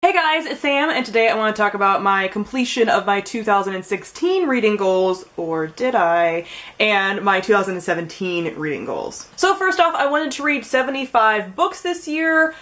Hey guys, it's Sam, and today I want to talk about my completion of my 2016 reading goals, or did I, and my 2017 reading goals. So first off, I wanted to read 75 books this year.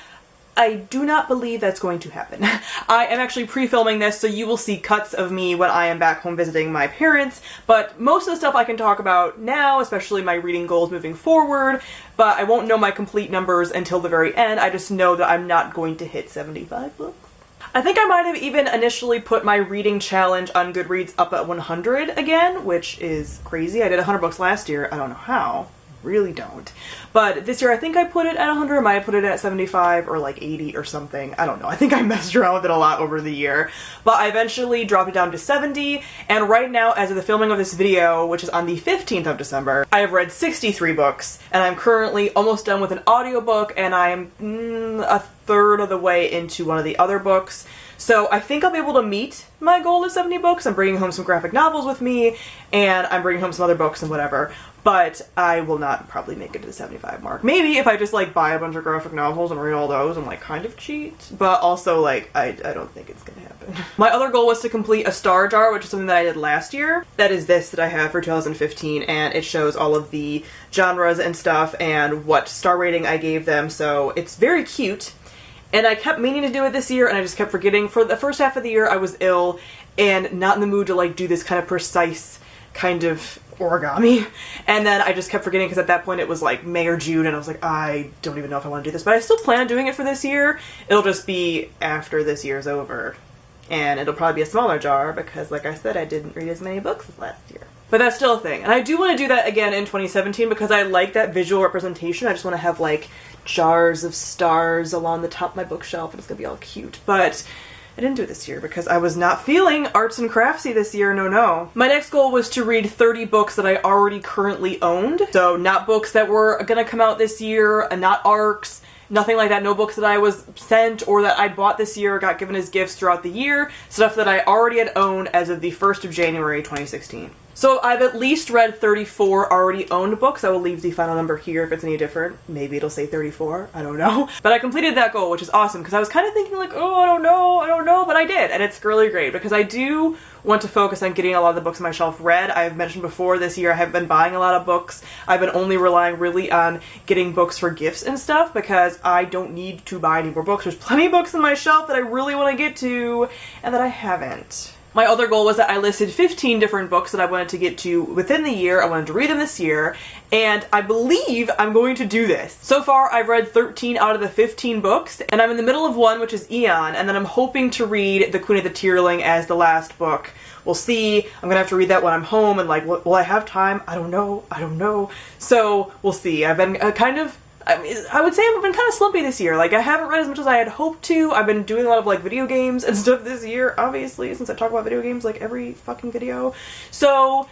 I do not believe that's going to happen. I am actually pre-filming this, so you will see cuts of me when I am back home visiting my parents, but most of the stuff I can talk about now, especially my reading goals moving forward, but I won't know my complete numbers until the very end. I just know that I'm not going to hit 75 books. I think I might have even initially put my reading challenge on Goodreads up at 100 again, which is crazy. I did 100 books last year. I don't know how. Really don't. But this year I think I put it at 100. I might have put it at 75 or like 80 or something. I don't know. I think I messed around with it a lot over the year. But I eventually dropped it down to 70, and right now, as of the filming of this video, which is on the 15th of December, I have read 63 books, and I'm currently almost done with an audiobook, and I am a third of the way into one of the other books. So I think I'll be able to meet my goal of 70 books. I'm bringing home some graphic novels with me, and I'm bringing home some other books and whatever. But I will not probably make it to the 75 mark. Maybe if I just like buy a bunch of graphic novels and read all those and like kind of cheat. But also like, I don't think it's gonna happen. My other goal was to complete a star jar, which is something that I did last year. That is this that I have for 2015, and it shows all of the genres and stuff and what star rating I gave them. So it's very cute. And I kept meaning to do it this year, and I just kept forgetting. For the first half of the year, I was ill and not in the mood to like do this kind of precise kind of origami. And then I just kept forgetting because at that point it was like May or June, and I was like, I don't even know if I want to do this. But I still plan on doing it for this year. It'll just be after this year's over. And it'll probably be a smaller jar because, like I said, I didn't read as many books as last year. But that's still a thing. And I do want to do that again in 2017 because I like that visual representation. I just want to have like jars of stars along the top of my bookshelf, and it's gonna be all cute. But I didn't do it this year because I was not feeling arts and craftsy this year, no. My next goal was to read 30 books that I already currently owned. So not books that were gonna come out this year, not ARCs, nothing like that. No books that I was sent or that I bought this year or got given as gifts throughout the year. Stuff that I already had owned as of the 1st of January 2016. So I've at least read 34 already owned books. I will leave the final number here if it's any different. Maybe it'll say 34. I don't know. But I completed that goal, which is awesome because I was kind of thinking like, oh, I don't know, but I did. And it's really great because I do want to focus on getting a lot of the books on my shelf read. I've mentioned before this year I have been buying a lot of books. I've been only relying really on getting books for gifts and stuff because I don't need to buy any more books. There's plenty of books on my shelf that I really want to get to and that I haven't. My other goal was that I listed 15 different books that I wanted to get to within the year. I wanted to read them this year, and I believe I'm going to do this. So far, I've read 13 out of the 15 books, and I'm in the middle of one, which is Eon, and then I'm hoping to read The Queen of the Tearling as the last book. We'll see. I'm gonna have to read that when I'm home, and like, will I have time? I don't know. So, we'll see. I've been I would say I've been kind of slumpy this year. Like, I haven't read as much as I had hoped to. I've been doing a lot of, like, video games and stuff this year, obviously, since I talk about video games, like, every fucking video. So,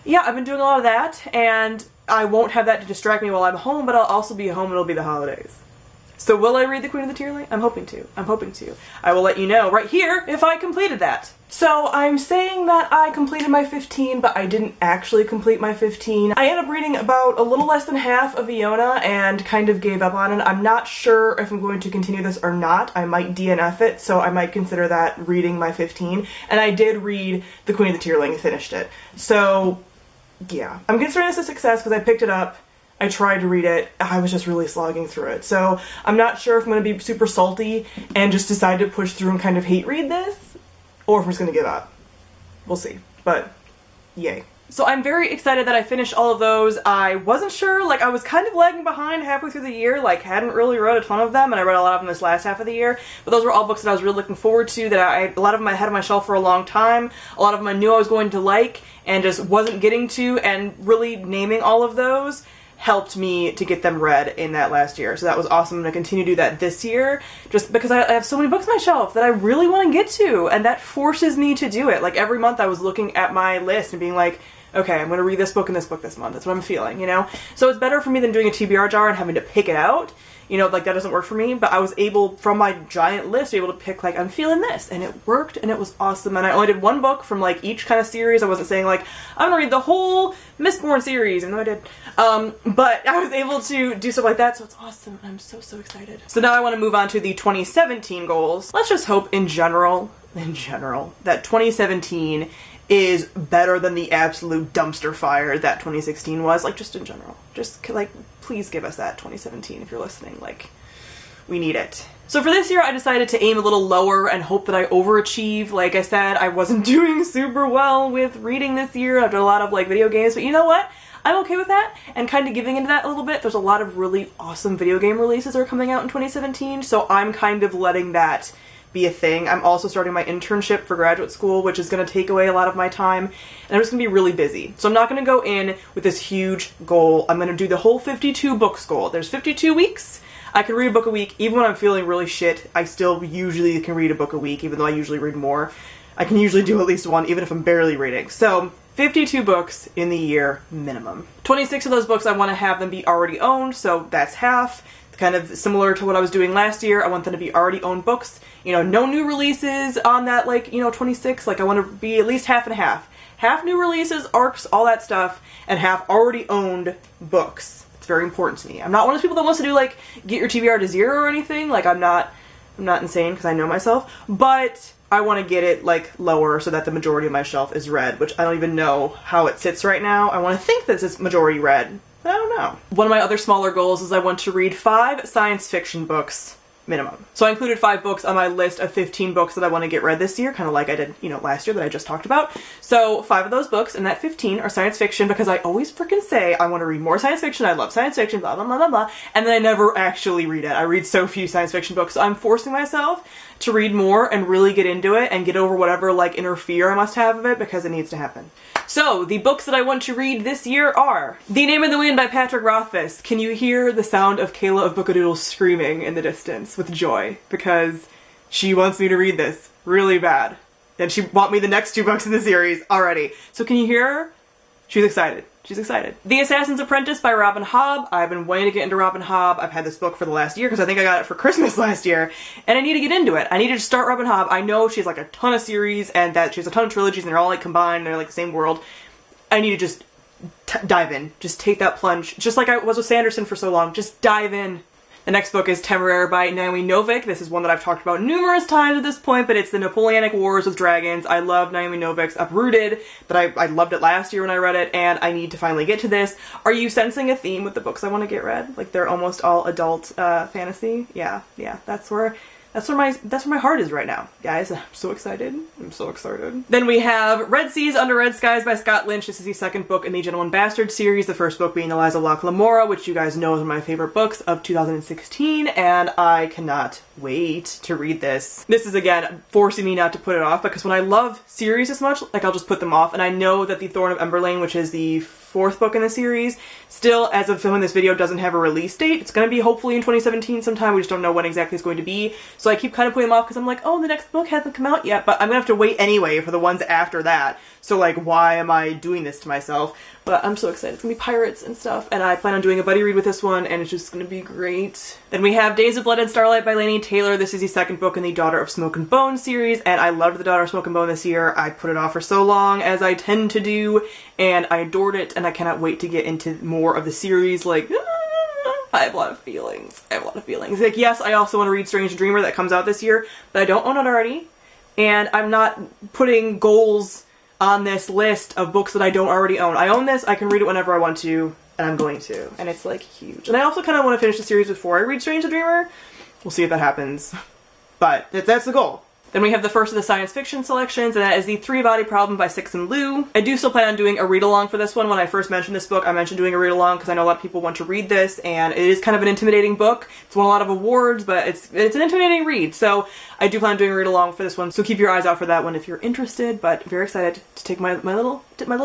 yeah, I've been doing a lot of that, and I won't have that to distract me while I'm home, but I'll also be home and it'll be the holidays. So will I read The Queen of the Tearling? I'm hoping to. I will let you know right here if I completed that. So I'm saying that I completed my 15, but I didn't actually complete my 15. I ended up reading about a little less than half of Iona and kind of gave up on it. I'm not sure if I'm going to continue this or not. I might DNF it, so I might consider that reading my 15. And I did read The Queen of the Tearling and finished it. So yeah, I'm considering this a success because I picked it up. I tried to read it, I was just really slogging through it. So I'm not sure if I'm going to be super salty and just decide to push through and kind of hate read this, or if I'm just going to give up. We'll see, but yay. So I'm very excited that I finished all of those. I wasn't sure, like I was kind of lagging behind halfway through the year, like hadn't really read a ton of them, and I read a lot of them this last half of the year, but those were all books that I was really looking forward to, that a lot of them I had on my shelf for a long time, a lot of them I knew I was going to like, and just wasn't getting to, and really naming all of those helped me to get them read in that last year. So that was awesome. I'm going to continue to do that this year just because I have so many books on my shelf that I really want to get to, and that forces me to do it. Like every month I was looking at my list and being like, okay, I'm going to read this book and this book this month. That's what I'm feeling, you know? So it's better for me than doing a TBR jar and having to pick it out. you know, like that doesn't work for me, but I was able, from my giant list, able to pick like, I'm feeling this, and it worked, and it was awesome. And I only did one book from like each kind of series. I wasn't saying like, I'm gonna read the whole Mistborn series, even though I did. But I was able to do stuff like that, so it's awesome. I'm so excited. So now I want to move on to the 2017 goals. Let's just hope in general, that 2017 is better than the absolute dumpster fire that 2016 was. Like, just in general. Just, like, please give us that 2017 if you're listening. Like, we need it. So for this year, I decided to aim a little lower and hope that I overachieve. Like I said, I wasn't doing super well with reading this year. I've done a lot of, like, video games, but you know what? I'm okay with that, and kind of giving into that a little bit. There's a lot of really awesome video game releases that are coming out in 2017, so I'm kind of letting that be a thing. I'm also starting my internship for graduate school, which is going to take away a lot of my time, and I'm just going to be really busy. So I'm not going to go in with this huge goal. I'm going to do the whole 52 books goal. There's 52 weeks. I can read a book a week. Even when I'm feeling really shit, I still usually can read a book a week, even though I usually read more. I can usually do at least one, even if I'm barely reading. So 52 books in the year minimum. 26 of those books I want to have them be already owned, so that's half. Kind of similar to what I was doing last year. I want them to be already owned books. You know, no new releases on that, like, you know, 26. Like, I want to be at least half and half. Half new releases, arcs, all that stuff, and half already owned books. It's very important to me. I'm not one of those people that wants to do, like, get your TBR to 0 or anything. Like, I'm not insane, because I know myself. But I want to get it, like, lower so that the majority of my shelf is red, which I don't even know how it sits right now. I want to think that it's majority red. I don't know. One of my other smaller goals is I want to read 5 science fiction books minimum. So I included 5 books on my list of 15 books that I want to get read this year, kind of like I did, you know, last year that I just talked about. So 5 of those books and that 15 are science fiction, because I always freaking say I want to read more science fiction, I love science fiction, blah, blah, blah, blah, blah, and then I never actually read it. I read so few science fiction books, so I'm forcing myself to read more and really get into it and get over whatever, like, inner fear I must have of it, because it needs to happen. So, the books that I want to read this year are The Name of the Wind by Patrick Rothfuss. Can you hear the sound of Kayla of Bookadoodle screaming in the distance with joy? Because she wants me to read this really bad. And she bought me the next 2 books in the series already. So can you hear her? She's excited. She's excited. The Assassin's Apprentice by Robin Hobb. I've been wanting to get into Robin Hobb. I've had this book for the last year because I think I got it for Christmas last year, and I need to get into it. I need to start Robin Hobb. I know she's like a ton of series and that she has a ton of trilogies and they're all like combined and they're like the same world. I need to just dive in. Just take that plunge. Just like I was with Sanderson for so long. Just dive in. The next book is Temeraire by Naomi Novik. This is one that I've talked about numerous times at this point, but it's the Napoleonic Wars with Dragons. I love Naomi Novik's Uprooted, but I loved it last year when I read it, and I need to finally get to this. Are you sensing a theme with the books I want to get read? Like, they're almost all adult fantasy? Yeah, that's where my heart is right now, guys. I'm so excited. I'm so excited. Then we have Red Seas Under Red Skies by Scott Lynch. This is the second book in the Gentleman Bastard series, the first book being Eliza Locke Lamora, which you guys know is one of my favorite books of 2016, and I cannot wait to read this. This is, again, forcing me not to put it off, because when I love series this much, like, I'll just put them off, and I know that the Thorn of Emberlane, which is the 4th book in the series, still, as of filming this video, doesn't have a release date. It's going to be hopefully in 2017 sometime. We just don't know when exactly it's going to be. So I keep kind of putting them off because I'm like, oh, the next book hasn't come out yet, but I'm going to have to wait anyway for the ones after that. So, like, why am I doing this to myself? But I'm so excited. It's going to be pirates and stuff, and I plan on doing a buddy read with this one, and it's just going to be great. Then we have Days of Blood and Starlight by Laini Taylor. This is the second book in the Daughter of Smoke and Bone series, and I loved the Daughter of Smoke and Bone this year. I put it off for so long, as I tend to do, and I adored it, and I cannot wait to get into more of the series. Like, I have a lot of feelings. Like, yes, I also want to read Strange Dreamer that comes out this year, but I don't own it already, and I'm not putting goals on this list of books that I don't already own. I own this, I can read it whenever I want to, and I'm going to. And it's, like, huge. And I also kind of want to finish the series before I read Strange the Dreamer. We'll see if that happens. But that's the goal. Then we have the first of the science fiction selections, and that is The Three-Body Problem by Cixin Liu. I do still plan on doing a read-along for this one. When I first mentioned this book, I mentioned doing a read-along because I know a lot of people want to read this, and it is kind of an intimidating book. It's won a lot of awards, but it's an intimidating read, so I do plan on doing a read-along for this one, so keep your eyes out for that one if you're interested, but very excited to take my little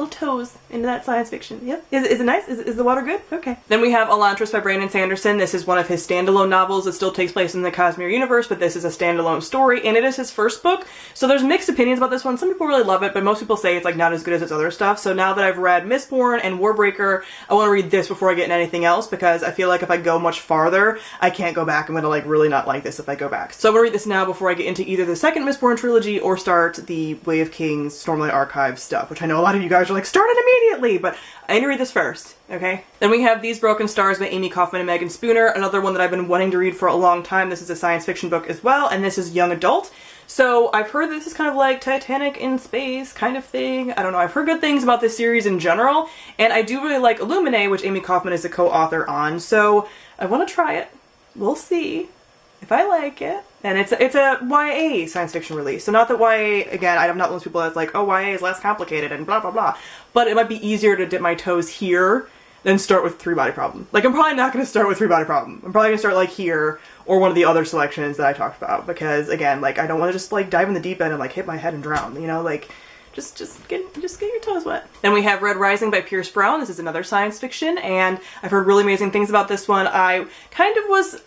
toes into that science fiction. Yep. Is it nice? Is the water good? Okay. Then we have Elantris by Brandon Sanderson. This is one of his standalone novels. It still takes place in the Cosmere universe, but this is a standalone story, and it is his first book, so there's mixed opinions about this one. Some people really love it, but most people say it's like not as good as its other stuff. So now that I've read Mistborn and Warbreaker, I want to read this before I get into anything else, because I feel like if I go much farther, I can't go back. I'm gonna like really not like this if I go back. So I'm gonna read this now before I get into either the second Mistborn trilogy or start the Way of Kings Stormlight Archive stuff, which I know a lot of you guys are like, start it immediately, but I need to read this first, okay? Then we have These Broken Stars by Amy Kaufman and Megan Spooner, another one that I've been wanting to read for a long time. This is a science fiction book as well, and this is young adult. So I've heard this is kind of like Titanic in space kind of thing. I don't know, I've heard good things about this series in general, and I do really like Illuminae, which Amy Kaufman is a co-author on, so I want to try it. We'll see if I like it. And it's a YA science fiction release. So not that YA, again, I'm not one of those people that's like, oh, YA is less complicated and blah, blah, blah. But it might be easier to dip my toes here than start with Three Body Problem. Like, I'm probably not going to start with Three Body Problem. I'm probably going to start, like, here or one of the other selections that I talked about. Because, again, like, I don't want to just, like, dive in the deep end and, like, hit my head and drown, you know? Like, just get your toes wet. Then we have Red Rising by Pierce Brown. This is another science fiction, and I've heard really amazing things about this one. I kind of was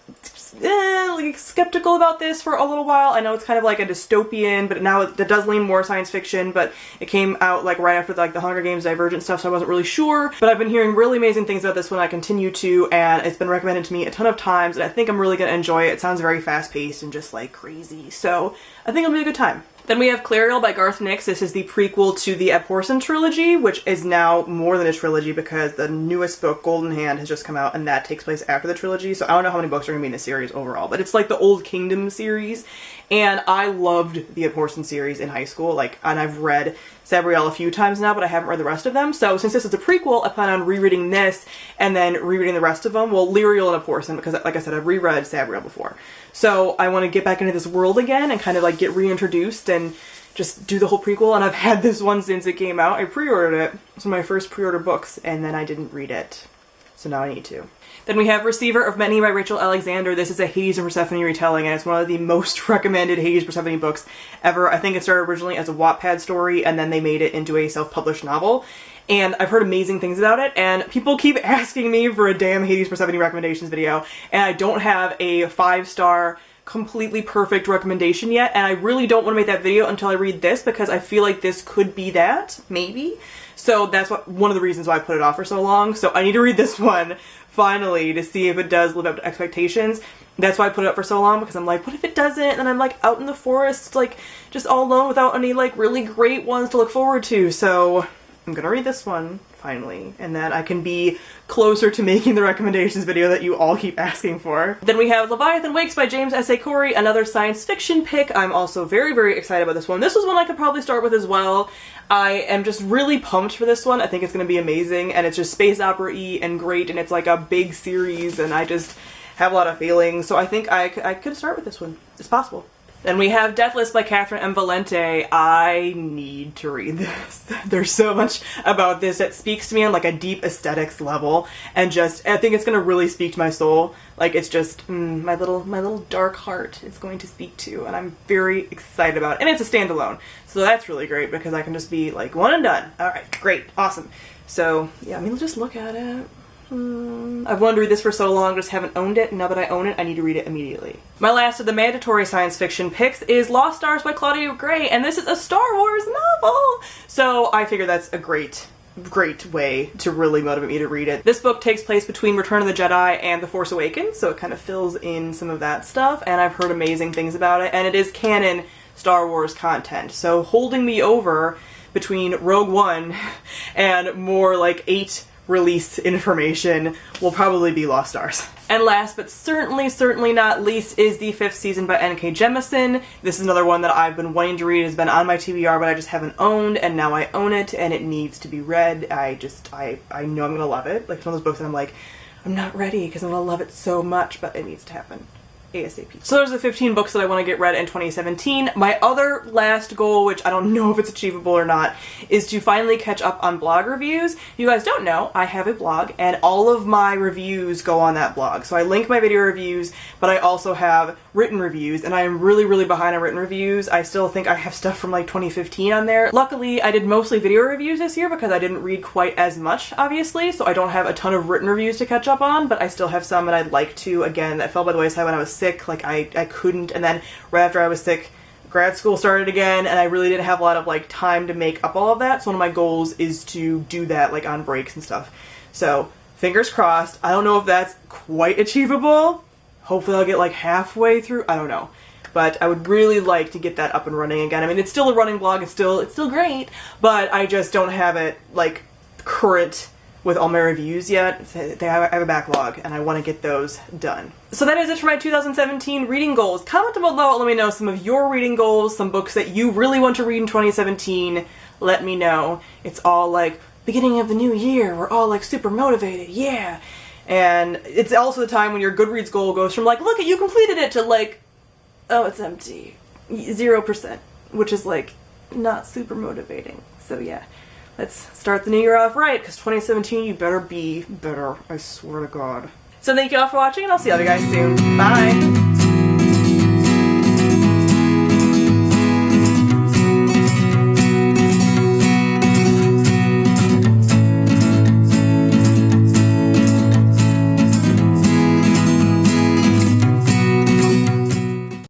like skeptical about this for a little while. I know it's kind of like a dystopian, but now it does lean more science fiction, but it came out like right after like the Hunger Games Divergent stuff, so I wasn't really sure. But I've been hearing really amazing things about this one. I continue to, and it's been recommended to me a ton of times, and I think I'm really gonna enjoy it. It sounds very fast-paced and just like crazy, so I think it'll be a good time. Then we have Clariel by Garth Nix. This is the prequel to the Abhorsen trilogy, which is now more than a trilogy because the newest book, Golden Hand, has just come out, and that takes place after the trilogy, so I don't know how many books are going to be in the series overall, but it's like the Old Kingdom series, and I loved the Abhorsen series in high school, like, and I've read Sabriel a few times now, but I haven't read the rest of them, so since this is a prequel, I plan on rereading this and then rereading the rest of them. Well, Lyriel and Abhorsen, because like I said, I've reread Sabriel before. So I want to get back into this world again and kind of like get reintroduced and just do the whole prequel, and I've had this one since it came out. I pre-ordered it. It's one of my first pre-order books, and then I didn't read it. So now I need to. Then we have Receiver of Many by Rachel Alexander. This is a Hades and Persephone retelling, and it's one of the most recommended Hades Persephone books ever. I think it started originally as a Wattpad story, and then they made it into a self-published novel. And I've heard amazing things about it, and people keep asking me for a damn Hades Persephone recommendations video, and I don't have a 5-star completely perfect recommendation yet, and I really don't want to make that video until I read this, because I feel like this could be that, maybe. So that's one of the reasons why I put it off for so long. So I need to read this one finally to see if it does live up to expectations. That's why I put it up for so long, because I'm like, what if it doesn't? And I'm like out in the forest, like just all alone without any like really great ones to look forward to. So I'm gonna read this one finally, and then I can be closer to making the recommendations video that you all keep asking for. Then we have Leviathan Wakes by James S.A. Corey, another science fiction pick. I'm also very, very excited about this one. This was one I could probably start with as well. I am just really pumped for this one. I think it's gonna be amazing, and it's just space opera-y and great, and it's like a big series, and I just have a lot of feelings, so I think I could start with this one. It's possible. Then we have Deathless by Catherine M. Valente. I need to read this. There's so much about this that speaks to me on like a deep aesthetics level, and just, I think it's gonna really speak to my soul. Like, it's just, my little dark heart is going to speak to, and I'm very excited about it. And it's a standalone, so that's really great because I can just be like, one and done. Alright, great, awesome. So, yeah, I mean, just look at it. I've wanted to read this for so long, just haven't owned it, and now that I own it, I need to read it immediately. My last of the mandatory science fiction picks is Lost Stars by Claudia Gray, and this is a Star Wars novel! So I figure that's a great way to really motivate me to read it. This book takes place between Return of the Jedi and The Force Awakens, so it kind of fills in some of that stuff, and I've heard amazing things about it, and it is canon Star Wars content, so holding me over between Rogue One and more like 8 release information will probably be Lost Stars. And last but certainly not least is the 5th season by N.K. Jemisin. This is another one that I've been wanting to read. It's been on my TBR, but I just haven't owned, and now I own it, and it needs to be read. I know I'm gonna love it. Like, it's one of those books that I'm like, I'm not ready because I'm gonna love it so much, but it needs to happen. ASAP. So those are the 15 books that I want to get read in 2017. My other last goal, which I don't know if it's achievable or not, is to finally catch up on blog reviews. If you guys don't know, I have a blog, and all of my reviews go on that blog. So I link my video reviews, but I also have written reviews, and I am really behind on written reviews. I still think I have stuff from like 2015 on there. Luckily, I did mostly video reviews this year because I didn't read quite as much, obviously, so I don't have a ton of written reviews to catch up on, but I still have some that I'd like to. Again, that fell by the wayside when I was sick. Like, I couldn't, and then right after I was sick, grad school started again, and I really didn't have a lot of like time to make up all of that. So one of my goals is to do that like on breaks and stuff. So fingers crossed. I don't know if that's quite achievable. Hopefully I'll get like halfway through. I don't know. But I would really like to get that up and running again. I mean, it's still a running blog. It's still great, but I just don't have it like current with all my reviews yet. I have a backlog, and I want to get those done. So that is it for my 2017 reading goals. Comment below, let me know some of your reading goals, some books that you really want to read in 2017. Let me know. It's all like beginning of the new year. We're all like super motivated. Yeah. And it's also the time when your Goodreads goal goes from like, look at you completed it, to like, oh, it's empty. 0%, which is like not super motivating. So yeah, let's start the new year off right, because 2017, you better be better. I swear to God. So thank you all for watching, and I'll see you other guys soon. Bye!